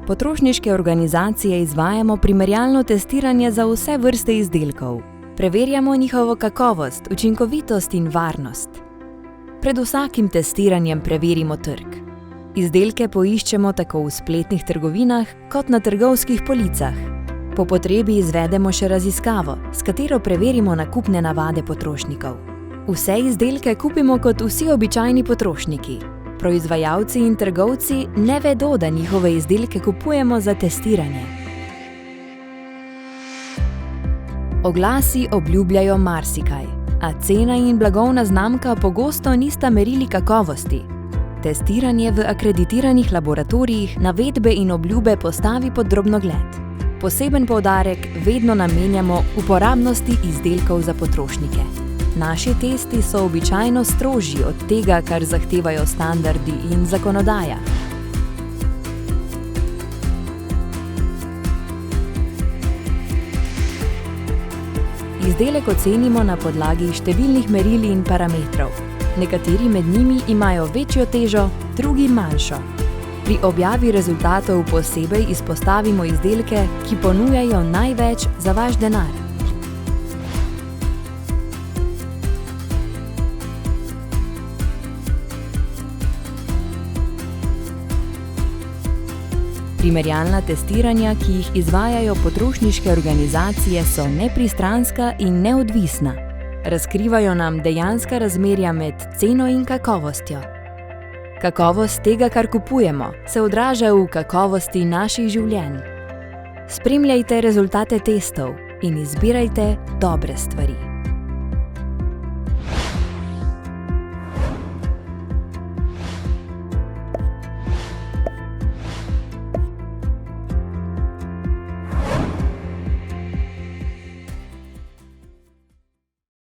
Potrošniške organizacije izvajamo primerjalno testiranje za vse vrste izdelkov. Preverjamo njihovo kakovost, učinkovitost in varnost. Pred vsakim testiranjem preverimo trg. Izdelke poiščemo tako v spletnih trgovinah kot na trgovskih policah. Po potrebi izvedemo še raziskavo, s katero preverimo nakupne navade potrošnikov. Vse izdelke kupimo kot vsi običajni potrošniki. Proizvajalci in trgovci ne vedo, da njihove izdelke kupujemo za testiranje. Oglasi obljubljajo marsikaj, a cena in blagovna znamka pogosto nista merili kakovosti. Testiranje v akreditiranih laboratorijih navedbe in obljube postavi pod drobnogled. Poseben poudarek vedno namenjamo uporabnosti izdelkov za potrošnike. Naši testi so običajno strožji od tega, kar zahtevajo standardi in zakonodaja. Izdelek ocenimo na podlagi številnih meril in parametrov. Nekateri med njimi imajo večjo težo, drugi manjšo. Pri objavi rezultatov posebej izpostavimo izdelke, ki ponujajo največ za vaš denar. Primerjalna testiranja, ki jih izvajajo potrošniške organizacije, so nepristranska in neodvisna. Razkrivajo nam dejanska razmerja med ceno in kakovostjo. Kakovost tega, kar kupujemo, se odraža v kakovosti naših življenj. Spremljajte rezultate testov in izbirajte dobre stvari.